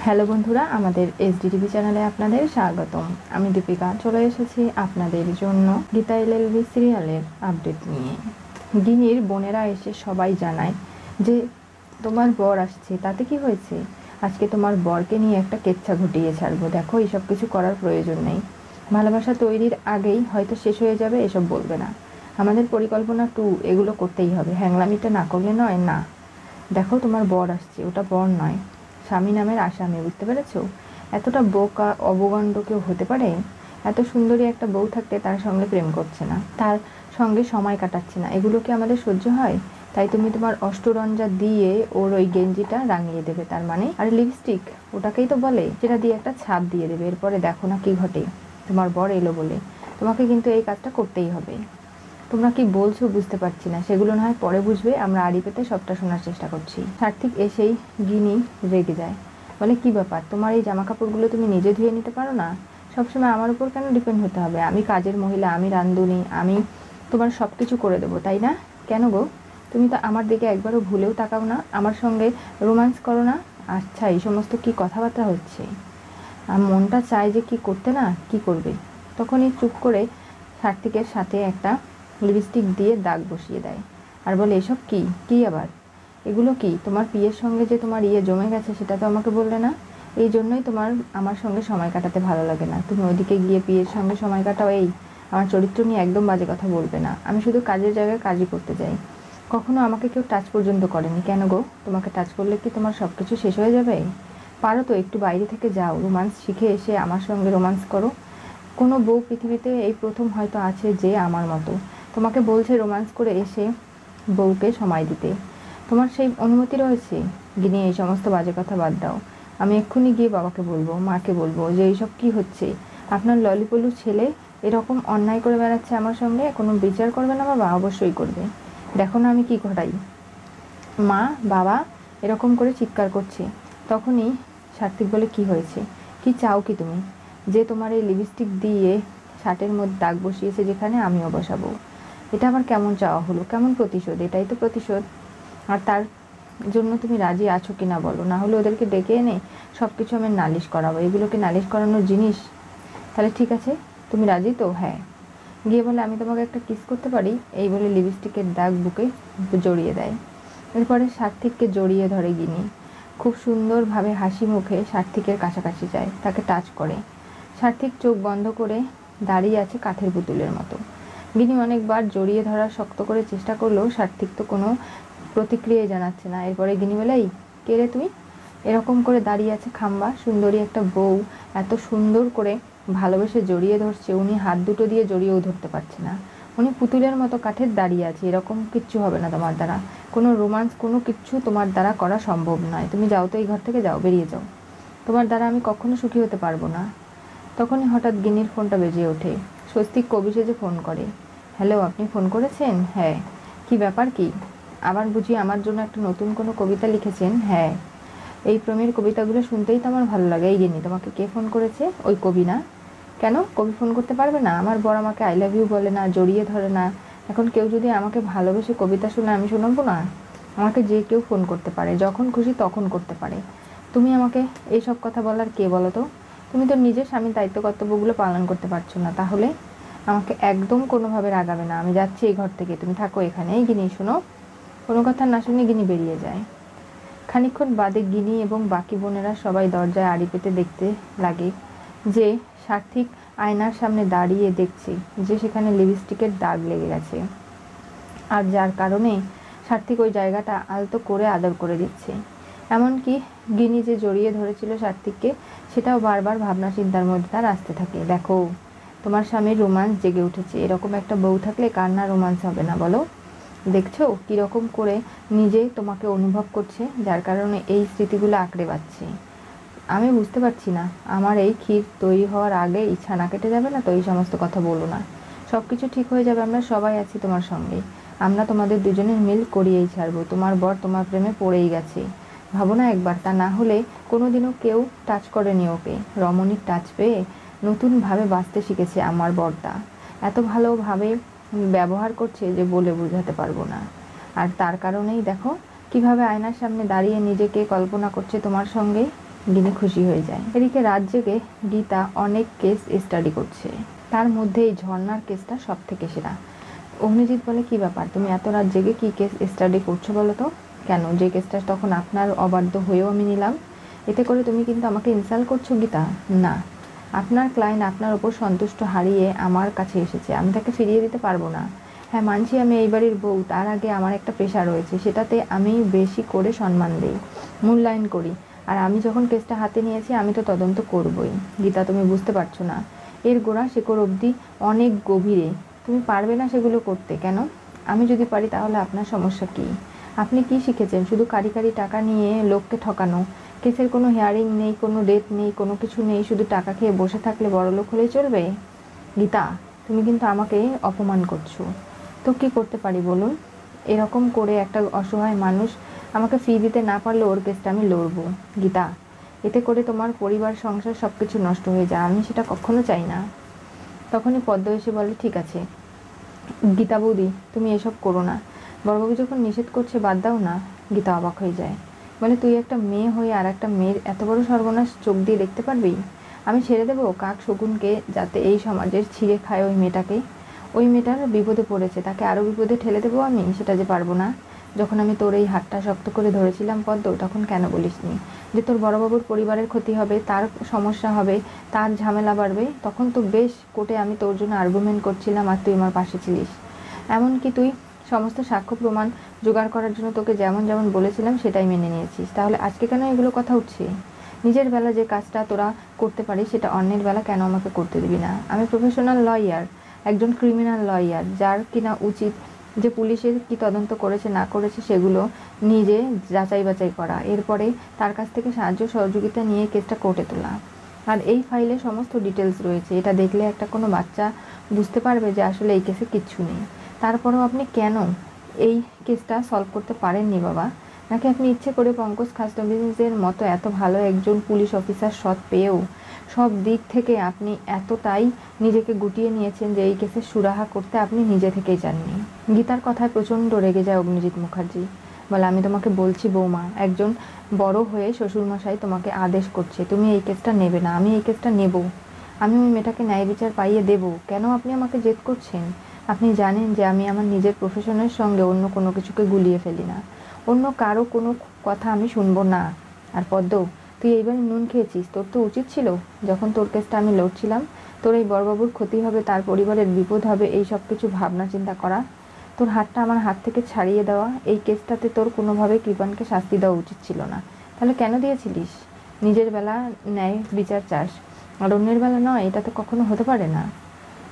Hello বন্ধুরা, আমাদের SDTV চ্যানেলে আপনাদের স্বাগতম। আমি দীপিকা চলে এসেছি আপনাদের জন্য গীতা এলএলবি সিরিয়ালের আপডেট নিয়ে। গিনির বোনেরা এসে সবাই জানায় যে তোমার বর আসছে, তাতে কি হয়েছে, আজকে তোমার বরকে নিয়ে একটা কেচ্ছা ঘটিয়ে ছাড়বো। দেখো, এসব কিছু করার প্রয়োজন নেই, ভালোবাসা তৈরির আগেই হয়তো শেষ হয়ে যাবে, এসব বলবে না। আমাদের পরিকল্পনা এগুলো করতেই হবে, হ্যাংলামিটা না করলে নয় না। দেখো, তোমার বর আসছে, ওটা বর নয়, স্বামী নামের আসামি, বুঝতে পেরেছো? এতটা বোকা অবগণ্ড কেউ হতে পারে? এত সুন্দরী একটা বউ থাকতে তার সঙ্গে প্রেম করছে না, তার সঙ্গে সময় কাটাচ্ছে না, এগুলো কি আমাদের সহ্য হয়? তাই তুমি তোমার অষ্টরঞ্জা দিয়ে ওর ওই গেঞ্জিটা রাঙিয়ে দেবে, তার মানে আর লিপস্টিক, ওটাকেই তো বলে, সেটা দিয়ে একটা ছাপ দিয়ে দেবে। এরপরে দেখো না কি ঘটে। তোমার বর এলো বলে তোমাকে কিন্তু এই কাজটা করতেই হবে। তোমরা কি বলছো বুঝতে পারছি না, সেগুলো না হয় পরে বুঝবে, আমরা আড়ি পেতে সবটা শোনার চেষ্টা করছি। সার্থিক এসেই গিনি রেগে যায়, বলে কি ব্যাপার, তোমার এই জামা কাপড়গুলো তুমি নিজে ধুয়ে নিতে পারো না? সবসময় আমার উপর কেন ডিপেন্ড হতে হবে? আমি কাজের মহিলা, আমি রাঁধুনি, আমি তোমার সব কিছু করে দেবো, তাই না? কেন গো, তুমি তো আমার দিকে একবারও ভুলেও তাকাও না, আমার সঙ্গে রোম্যান্স করো না। আচ্ছা, এই সমস্ত কি কথাবার্তা হচ্ছে? মনটা চায় যে কি করতে, না কি করবে। তখনই চুপ করে সার্থিকের সাথে একটা লিপস্টিক দিয়ে দাগ বসিয়ে দেয় আর বলে, এসব কি কি আবার, এগুলো কি? তোমার পিয়ের সঙ্গে যে তোমার জমে গেছে সেটা তো আমাকে বললে না। এই জন্যই তোমার আমার সঙ্গে সময় কাটাতে ভালো লাগে না, তুমি ওদিকে গিয়ে পিয়ের সঙ্গে সময় কাটাও। এই আমার চরিত্র নিয়ে একদম বাজে কথা বলবে না, আমি শুধু কাজের জায়গায় কাজই করতে যাই, কখনো আমাকে কেউ টাচ পর্যন্ত করেনি। কেন গো, তোমাকে টাচ করলে কি তোমার সব কিছু শেষ হয়ে যাবে? পারো তো একটু বাইরে থেকে যাও, রোম্যান্স শিখে এসে আমার সঙ্গে রোম্যান্স করো। কোনো বউ পৃথিবীতে এই প্রথম হয়তো আছে যে আমার মতো তোমাকে বলছে রোম্যান্স করে এসে বউকে সময় দিতে। তোমার সেই অনুমতি রয়েছে? গিনি, এই সমস্ত বাজে কথা বাদ দাও। আমি এক্ষুনি গিয়ে বাবাকে বলবো, মাকে বলবো যে এইসব কি হচ্ছে, আপনার ললিপলু ছেলে এরকম অন্যায় করে বেড়াচ্ছে আমার সঙ্গে, কোনো বিচার করবে না বাবা? অবশ্যই করবে, দেখো না আমি কি ঘটাই। মা, বাবা এরকম করে চিৎকার করছে। তখনই সার্থিক বলে, কি হয়েছে, কি চাও কি তুমি? যে তোমার এই লিপস্টিক দিয়ে শার্টের মধ্যে দাগ বসিয়েছে যেখানে, আমিও বসাবো। এটা আবার কেমন চাওয়া হলো, কেমন প্রতিশোধ? এটাই তো প্রতিশোধ। আর তার জন্য তুমি রাজি আছো কি না বলো, না হলে ওদেরকে ডেকে এনে সব কিছু আমি নালিশ করাবো। এগুলো কি নালিশ করানোর জিনিস? তাহলে ঠিক আছে, তুমি রাজি তো? হ্যাঁ। গিয়ে বলে, আমি তোমাকে একটা কিস করতে পারি? এই বলে লিপস্টিকের দাগ বুকে জড়িয়ে দেয়। এরপরে সার্থিককে জড়িয়ে ধরে গিনি, খুব সুন্দরভাবে হাসি মুখে সার্থিকের কাছাকাছি যায়, তাকে টাচ করে। সার্থিক চোখ বন্ধ করে দাঁড়িয়ে আছে কাঠের পুতুলের মতো। গিনি অনেকবার জড়িয়ে ধরার শক্ত করে চেষ্টা করলেও সার্থিক তো কোনো প্রতিক্রিয়াই জানাচ্ছে না। এরপরে গিনি বলে, এই কে রে তুই, এরকম করে দাঁড়িয়ে আছে খাম্বা, সুন্দরী একটা বউ এত সুন্দর করে ভালোবেসে জড়িয়ে ধরছে, উনি হাত দুটো দিয়ে জড়িয়েও ধরতে পারছে না, উনি পুতুলের মতো কাঠের দাঁড়িয়ে আছে। এরকম কিচ্ছু হবে না তোমার দ্বারা, কোনো রোম্যান্স কোনো কিচ্ছু তোমার দ্বারা করা সম্ভব নয়। তুমি যাও তো, এই ঘর থেকে যাও, বেরিয়ে যাও, তোমার দ্বারা আমি কখনো সুখী হতে পারবো না। তখনই হঠাৎ গিনির ফোনটা বেজে ওঠে। স্বস্তিক কবি সেজে ফোন করে। হ্যালো, আপনি ফোন করেছেন? হ্যাঁ। কি ব্যাপার কি, আবার বুঝি আমার জন্য একটা নতুন কোনো কবিতা লিখেছেন? হ্যাঁ। এই প্রেমের কবিতাগুলো শুনতেই তো আমার ভালো লাগে। এই গিনি, তোমাকে কে ফোন করেছে? ওই কবি না? কেন, কবি ফোন করতে পারবে না? আমার বর আমাকে আই লাভ ইউ বলে না, জড়িয়ে ধরে না। এখন কেউ যদি আমাকে ভালোবেসে কবিতা শুনে, আমি শোনাবো না? আমাকে যে কেউ ফোন করতে পারে, যখন খুশি তখন করতে পারে। তুমি আমাকে এইসব কথা বলার কে বলো তো? তুমি তো নিজের স্বামীর দায়িত্ব কর্তব্যগুলো পালন করতে পারছো না, তাহলে আমাকে একদম কোনোভাবে রাগাবে না। আমি যাচ্ছি এই ঘর থেকে, তুমি থাকো এখানে। এই গিনি শোনো। কোনো কথা না শুনে গিনি বেরিয়ে যায়। খানিকক্ষণ বাদে গিনি এবং বাকি বোনেরা সবাই দরজায় আড়ি পেতে দেখতে লাগে যে সার্থিক আয়নার সামনে দাঁড়িয়ে দেখছে যে সেখানে লিপস্টিকের দাগ লেগে গেছে, আর যার কারণে সার্থিক ওই জায়গাটা আলতো করে আদর করে দিচ্ছে। এমনকি গিনি যে জড়িয়ে ধরেছিল সার্থিককে, সেটাও বারবার ভাবনা চিন্তার মধ্যে তার আসতে থাকে। দেখো, তোমার স্বামীর রোম্যান্স জেগে উঠেছে, এরকম একটা বউ থাকলে কার না রোম্যান্স হবে না বলো? দেখছো কীরকম করে নিজে তোমাকে অনুভব করছে, যার কারণে এই স্মৃতিগুলো আঁকড়ে পাচ্ছে। আমি বুঝতে পারছি না, আমার এই ক্ষীর তৈরি হওয়ার আগে ইচ্ছা না কেটে যাবে না তো? এই সমস্ত কথা বলো না, সব কিছু ঠিক হয়ে যাবে, আমরা সবাই আছি তোমার সঙ্গে, আমরা তোমাদের দুজনের মিল করিয়েই ছাড়বো। তোমার বর তোমার প্রেমে পড়েই গেছে, ভাবো না একবার, তা না হলে কোনোদিনও কেউ টাচ করেনি ওকে। রমণীর টাচ পেয়ে নতুনভাবে বাঁচতে শিখেছে আমার বরটা, এত ভালোভাবে ব্যবহার করছে যে বলে বোঝাতে পারবো না। আর তার কারণেই দেখো কিভাবে আয়নার সামনে দাঁড়িয়ে নিজেকে কল্পনা করছে তোমার সঙ্গে। গিনি খুশি হয়ে যায়। এদিকে রাত জেগে গীতা অনেক কেস স্টাডি করছে, তার মধ্যে এই ঝর্ণার কেসটা সব থেকে সেরা। অগ্নিজিৎ বলে, কি ব্যাপার, তুমি এত রাত জেগে কি কেস স্টাডি করছো বলো তো? কেন, যে কেসটা তখন আপনার অবাধ্য হয়েও আমি নিলাম, এতে করে তুমি কিন্তু আমাকে ইনসাল্ট করছো গীতা। না, আপনার ক্লায়েন্ট আপনার ওপর সন্তুষ্ট হারিয়ে আমার কাছে এসেছে, আমি তাকে ফিরিয়ে দিতে পারবো না। হ্যাঁ মানছি আমি এই বাড়ির বউ, তার আগে আমার একটা পেশা রয়েছে, সেটাতে আমি বেশি করে সম্মান দিই, মূল্যায়ন করি। আর আমি যখন কেসটা হাতে নিয়েছি আমি তো তদন্ত করবই। গীতা, তুমি বুঝতে পারছো না, এর গোড়া শেকড় অবধি অনেক গভীরে, তুমি পারবে না সেগুলো করতে। কেন? আমি যদি পারি তাহলে আপনার সমস্যা কি? আপনি কি শিখেছেন? শুধু কারি কারি টাকা নিয়ে লোককে ঠকানো। কেসের কোনো হিয়ারিং নেই, কোনো ডেট নেই, কোনো কিছু নেই, শুধু টাকা খেয়ে বসে থাকলে বড়লোক হলেই চলবে? গীতা, তুমি কিন্তু আমাকে অপমান করছো। তো কি করতে পারি বলুন? এরকম করে একটা অসহায় মানুষ আমাকে ফি দিতে না পারলে ওর কেসটা আমি লড়বো। গীতা, এতে করে তোমার পরিবার সংসার সব কিছু নষ্ট হয়ে যায়, আমি সেটা কখনো চাই না। তখনই পদ্ম এসে বলে, ঠিক আছে গীতা বৌদি, তুমি এসব করো না, বড়বাবু যখন নিষেধ করছে বাদ দাও না। গীতা অবাক হয়ে যায়, বলে, তুই একটা মেয়ে হয়ে আর একটা মেয়ের এত বড় সর্বনাশ চোখ দিয়ে দেখতে পারবি? আমি ছেড়ে দেবো কাক শকুনকে যাতে এই সমাজের ছিঁড়ে খায় ওই মেয়েটাকে? ওই মেয়েটার বিপদে পড়েছে, তাকে আরও বিপদে ঠেলে দেবো আমি? সেটা যে পারবো না। যখন আমি তোর এই হাতটা শক্ত করে ধরেছিলাম পদ্ম, তখন কেন বলিসনি যে তোর বড়বাবুর পরিবারের ক্ষতি হবে, তার সমস্যা হবে, তার ঝামেলা বাড়বে? তখন তো বেশ কোর্টে আমি তোর জন্য আর্গুমেন্ট করছিলাম আর তুই আমার পাশে ছিলিস। এমনকি তুই সমস্ত সাক্ষ্য প্রমাণ জোগাড় করার জন্য তোকে যেমন যেমন বলেছিলাম সেটাই মেনে নিয়েছিস। তাহলে আজকে কেন এগুলো কথা উঠছে? নিজের বেলা যে কাজটা তোরা করতে পারিস সেটা অন্যের বেলা কেন আমাকে করতে দিবি না? আমি প্রফেশনাল লয়ার, একজন ক্রিমিনাল লয়ার, যার কিনা উচিত যে পুলিশের কি তদন্ত করেছে না করেছে সেগুলো নিজে যাচাই বাছাই করা, এরপরে তার কাছ থেকে সাহায্য সহযোগিতা নিয়ে কেসটা কোর্টে তোলা। আর এই ফাইলে সমস্ত ডিটেলস রয়েছে, এটা দেখলে একটা কোনো বাচ্চা বুঝতে পারবে যে আসলে এই কেসে কিচ্ছু নেই। তারপরেও আপনি কেন এই কেসটা সলভ করতে পারেননি বাবা? নাকি আপনি ইচ্ছে করে পঙ্কজ খাসনবিজের মতো এত ভালো একজন পুলিশ অফিসার সৎ পেয়েও সব দিক থেকে আপনি এতটাই নিজেকে গুটিয়ে নিয়েছেন যে এই কেসের সুরাহা করতে আপনি নিজে থেকেই চাননি? গীতার কথায় প্রচণ্ড রেগে যায় অগ্নিজিৎ মুখার্জি। বলে, আমি তোমাকে বলছি বৌমা, একজন বড় হয়ে শ্বশুরমশাই তোমাকে আদেশ করছে, তুমি এই কেসটা নেবে না। আমি এই কেসটা নেব, আমি ওই মেয়েটাকে ন্যায় বিচার পাইয়ে দেব। কেন আপনি আমাকে জেদ করছেন? আপনি জানেন যে আমি আমার নিজের প্রফেশনের সঙ্গে অন্য কোনো কিছুকে গুলিয়ে ফেলি না, অন্য কারো কোনো কথা আমি শুনবো না। আর পদ্ম, তুই এইবারে নুন খেয়েছিস। তোর তো উচিত ছিল যখন তোর কেসটা আমি লড়ছিলাম, তোর এই বড়বাবুর ক্ষতি হবে, তার পরিবারের বিপদ হবে, এই সব কিছু ভাবনা চিন্তা করা। তোর হাতটা আমার হাত থেকে ছাড়িয়ে দেওয়া। এই কেসটাতে তোর কোনোভাবে কৃপানকে শাস্তি দেওয়া উচিত ছিল না। তাহলে কেন দিয়েছিলিস? নিজের বেলা ন্যায় বিচার চাস আর অন্যের বেলা নয়, এটা তো কখনো হতে পারে না।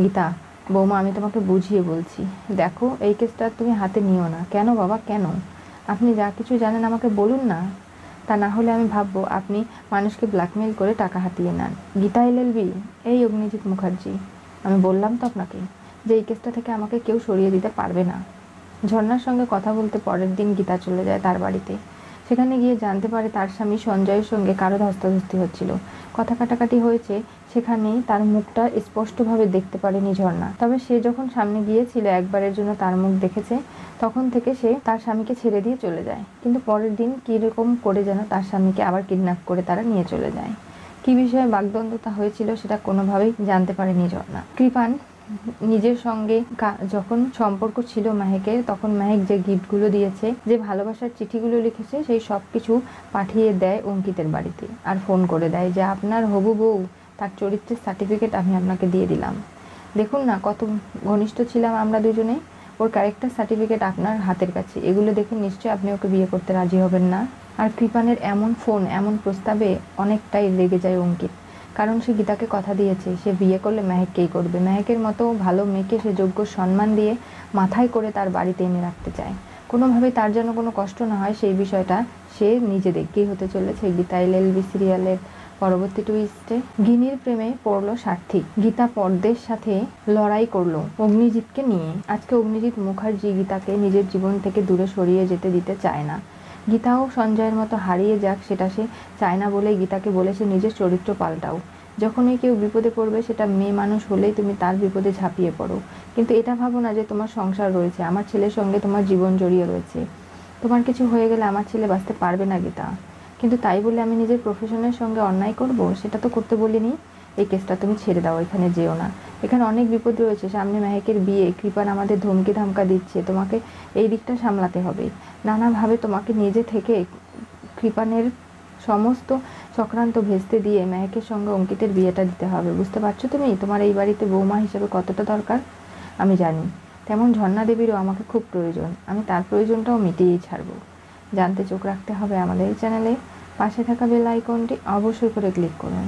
গীতা বৌমা, আমি তোমাকে বুঝিয়ে বলছি, দেখো এই কেসটা তুমি হাতে নিও না। কেন বাবা, কেন? আপনি যা কিছু জানেন আমাকে বলুন না, তা না হলে আমি ভাববো আপনি মানুষকে ব্ল্যাকমেল করে টাকা হাতিয়ে নেন। গীতা এলএলবি, এই অগ্নিজিৎ মুখার্জি, আমি বললাম তো আপনাকে যে এই কেসটা থেকে আমাকে কেউ সরিয়ে দিতে পারবে না। ঝর্ণার সঙ্গে কথা বলতে পরের দিন গীতা চলে যায় তার বাড়িতে। সেখানে গিয়ে জানতে পারে তার স্বামী সঞ্জয়ের সঙ্গে কারো ধস্তাধস্তি হচ্ছিল, কথা কাটাকাটি হয়েছে। সেখানেই তার মুখটা স্পষ্টভাবে দেখতে পারেনি ঝর্ণা, তবে সে যখন সামনে গিয়েছিল একবারের জন্য তার মুখ দেখেছে, তখন থেকে সে তার স্বামীকে ছেড়ে দিয়ে চলে যায়। কিন্তু পরের দিন কীরকম করে যেন তার স্বামীকে আবার কিডন্যাপ করে তারা নিয়ে চলে যায়। কী বিষয়ে বাগদ্বন্দ্বতা হয়েছিল সেটা কোনোভাবেই জানতে পারেনি ঝর্ণা। কৃপান নিজের সঙ্গে যখন সম্পর্ক ছিল মেহেকের, তখন মেহেক যে গিফটগুলো দিয়েছে, যে ভালোবাসার চিঠিগুলো লিখেছে, সেই সব কিছু পাঠিয়ে দেয় অঙ্কিতের বাড়িতে, আর ফোন করে দেয় যে আপনার হবু বউ তার চরিত্রের সার্টিফিকেট আমি আপনাকে দিয়ে দিলাম, দেখুন না কত ঘনিষ্ঠ ছিলাম আমরা দুজনে, ওর ক্যারেক্টার সার্টিফিকেট আপনার হাতের কাছে, এগুলো দেখে নিশ্চয়ই আপনি ওকে বিয়ে করতে রাজি হবেন না। আর কৃপানের এমন ফোন, এমন প্রস্তাবে অনেকটাই রেগে যায় অঙ্কিত, কারণ সে গীতাকে কথা দিয়েছে সে বিয়ে করলে মেহেককেই করবে। মেহেকের মতো ভালো মেয়েকে সে যোগ্য সম্মান দিয়ে মাথায় করে তার বাড়িতে এনে রাখতে চায়, কোনোভাবেই তার যেন কোনো কষ্ট না হয় সেই বিষয়টা সে নিজে দেখেই হতে চলেছে গীতা এলএলবি সিরিয়ালের পরবর্তী টুইস্টে। গিনির প্রেমে পড়লো সার্থিক। গীতা পর্দের সাথে লড়াই করলো অগ্নিজিৎকে নিয়ে। আজকে অগ্নিজিৎ মুখার্জি গীতাকে নিজের জীবন থেকে দূরে সরিয়ে যেতে দিতে চায় না। গীতাও সঞ্জয়ের মতো হারিয়ে যাক সেটা সে চায় না বলেই গীতাকে বলেছে নিজের চরিত্র পাল্টাও। যখনই কেউ বিপদে পড়বে, সেটা মেয়ে মানুষ হলেই তুমি তার বিপদে ঝাঁপিয়ে পড়ো, কিন্তু এটা ভাবো না যে তোমার সংসার রয়েছে, আমার ছেলের সঙ্গে তোমার জীবন জড়িয়ে রয়েছে। তোমার কিছু হয়ে গেলে আমার ছেলে বাঁচতে পারবে না গীতা। কিন্তু তাই বলে আমি নিজের প্রফেশনের সঙ্গে অন্যায় করব? সেটা তো করতে বলিনি। এই কেসটা তুমি ছেড়ে দাও, এখানে যেও না। এখানে অনেক বিপদ রয়েছে, সামনে মেহেকের বিয়ে, কৃপান আমাদের ধমকি ধামকা দিচ্ছে, তোমাকে এই দিকটা সামলাতে হবে। নানাভাবে তোমাকে নিজে থেকে কৃপানের সমস্ত চক্রান্ত ভেস্তে দিয়ে মেহেকের সঙ্গে অঙ্কিতের বিয়েটা দিতে হবে। বুঝতে পারছো তুমি তোমার এই বাড়িতে বৌমা হিসেবে কতটা দরকার? আমি জানি। তেমন ঝর্ণা দেবীরও আমাকে খুব প্রয়োজন, আমি তার প্রয়োজনটাও মিটিয়েই ছাড়বো। জানতে চোখ রাখতে হবে আমাদের চ্যানেলে। পাশে থাকা বেল আইকনটি অবশ্যই করে ক্লিক করুন।